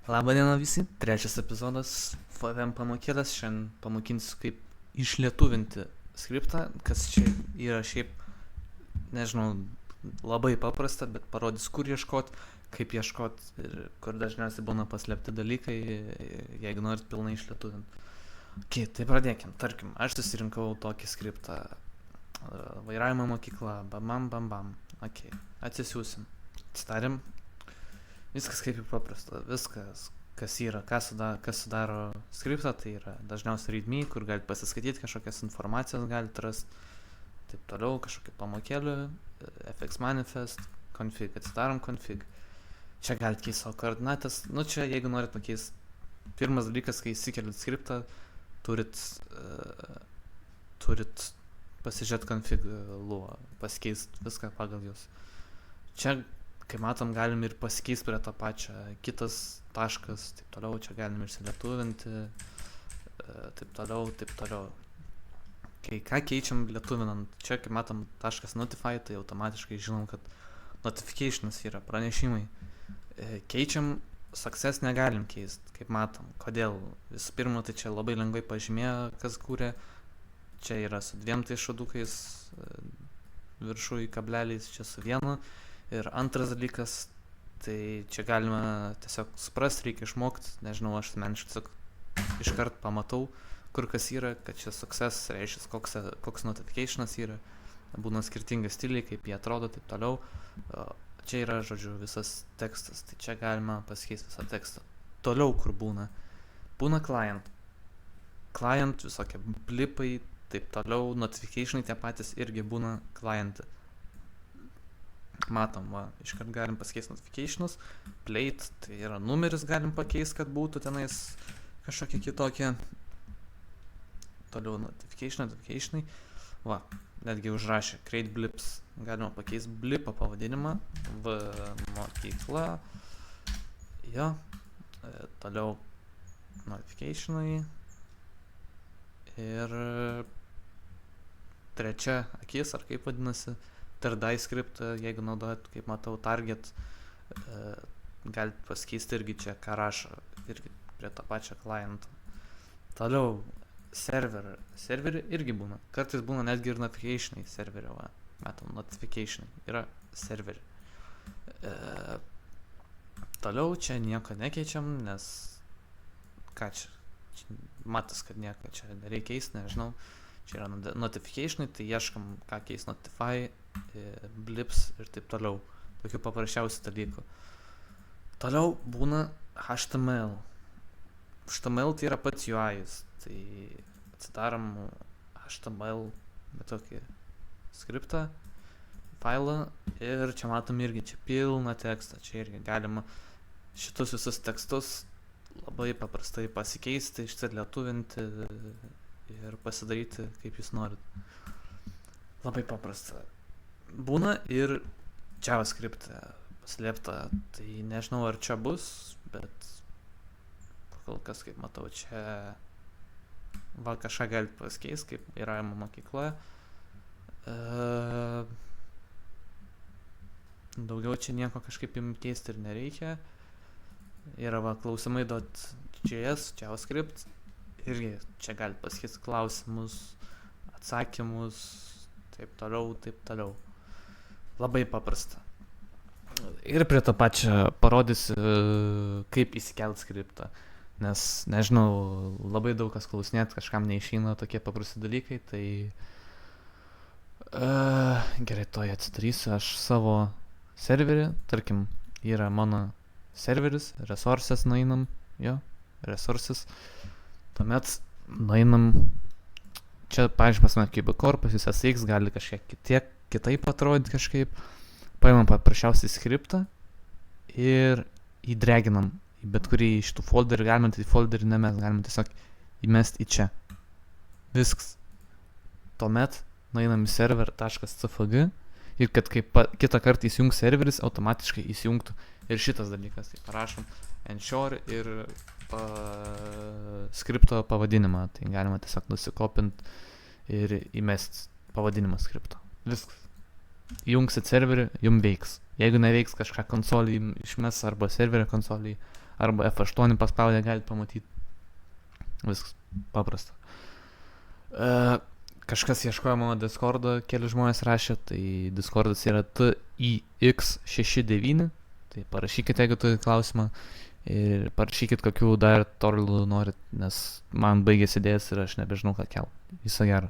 Labą dieną visi, trečias epizodas FVM pamokėlės, šiandien pamokinsiu kaip išlietuvinti skriptą, kas čia yra šiaip, nežinau, labai paprasta, bet parodys kur ieškot, kaip ieškot ir kur dažniausiai būna paslėpti dalykai, jeigu norit pilnai išlietuvinti. Ok, tai pradėkim, tarkim, aš susirinkau tokį skriptą, vairavimo mokykla, bam bam bam, ok, atsisiųsim, atsidarėm. Viskas kaip ir paprasta, viskas, kas yra, kas sudaro skriptą, tai yra dažniausiai readme, kur galite pasiskaityti kažkokias informacijas, galite rasti, taip toliau, kažkokį pamokėlį, fx manifest, config, atsidarom config. Čia galite keisti savo koordinatės, čia jeigu norit pakeisti, pirmas dalykas, kai įsikeliat skriptą, turit pasižiūrėti config luo, pasikeisti viską pagal jūs. Čia kai matom, galim ir pasikeisti prie tą pačią, kitas taškas, taip toliau, čia galim išsilietuvinti, taip toliau. Kai ką keičiam lietuvinant, čia kai matom taškas notify, tai automatiškai žinom, kad notificationas yra pranešimai. Keičiam, success negalim keisti, kaip matom. Kodėl? Visų pirma, tai čia labai lengvai pažymėjo, kas kūrė. Čia yra su dviem tai šodukais, viršui kableliais, čia su vienu. Ir antras dalykas, tai čia galima tiesiog suprasti, reikia išmokti, nežinau, aš asmeniškai tiesiog iškart pamatau, kur kas yra, kad čia success reiškia, koks notificationas yra, būna skirtingi stiliai, kaip jie atrodo, taip toliau. Čia yra, žodžiu, visas tekstas, tai čia galima pasikeisti visą tekstą. Toliau, kur būna client, visokie blipai, taip toliau, notificationai tie patys irgi būna client'e. Matom, iškart galim pasikeisti notificationus, plate, tai yra numeris galim pakeisti, kad būtų tenais kažkokie kitokie. Toliau notificationai, netgi užrašė create blips, galima pakeisti blipo pavadinimą, mokykla, toliau notificationai ir trečia akis, ar kaip vadinasi, third eye script, jeigu naudojat, kaip matau, target, galite pasikeisti irgi čia, ką rašo, irgi prie tą pačią clientą. Toliau, serverį irgi būna, kartais būna netgi ir notificationai serverio, matom, notificationai, yra serverį. Toliau čia nieko nekeičiam, nes ką čia matas, kad nieko čia nereikia keisti, nežinau. Čia yra notificationai, tai ieškam, ką keis notify, blips ir taip toliau. Tokių paprasčiausių dalykų. Toliau būna HTML. HTML tai yra pats UI'is. Tai atsidarom HTML, bet tokį skriptą, failą ir čia matom irgi čia pilną tekstą. Čia irgi galima šitus visus tekstus labai paprastai pasikeisti, išsilietuvinti ir pasidaryti, kaip jūs norit. Labai paprasta. Būna ir JavaScript paslėpta, tai nežinau, ar čia bus, bet kol kas, kaip matau, čia kažką galite pasikeisti, kaip vairavimo mokykla. Daugiau čia nieko kažkaip jums keisti ir nereikia. Yra klausimai.js, JavaScript. Irgi čia galite pasikeisti klausimus, atsakymus, taip toliau. Labai paprasta. Ir prie to pačio parodysiu, kaip įsikelt skriptą. Nes, nežinau, labai daug kas klausinėt, kažkam neišeina tokie paprasti dalykai, tai gerai, to atsidarysiu aš savo serverį, tarkim, yra mano serveris, resources nueinam, resources. Tuomet nueinam, čia, pavyzdžiui, pas mane KubeCore, pas jūs SX gali kažkiek kitaip atrodyti kažkaip. Paimam paprasčiausiai skriptą ir įdreginam į bet kurį iš tų folderių, galime tai folderį nemest, galime tiesiog įmesti į čia. Viskas. Tuomet nueinam į server.cfg ir kad kaip kitą kartą įsijungs serveris, automatiškai įsijungtų ir šitas dalykas. Tai parašom ensure ir skripto pavadinimą, tai galima tiesiog nusikopinti ir įmesti pavadinimą skripto. Viskas. Įjungsit serverį, jums veiks. Jeigu neveiks, kažką konsolį išmes arba serverio konsolį arba F8 paspaudę galite pamatyti. Viskas paprasta. Kažkas ieškojo mano Discordą, keli žmonės rašė, tai Discordas yra TIX69, tai parašykite, jeigu turite klausimą, ir parašykit, kokių dar tutorialų norit, nes man baigėsi idėjas ir aš nebežinau, ką kelt. Viso gero.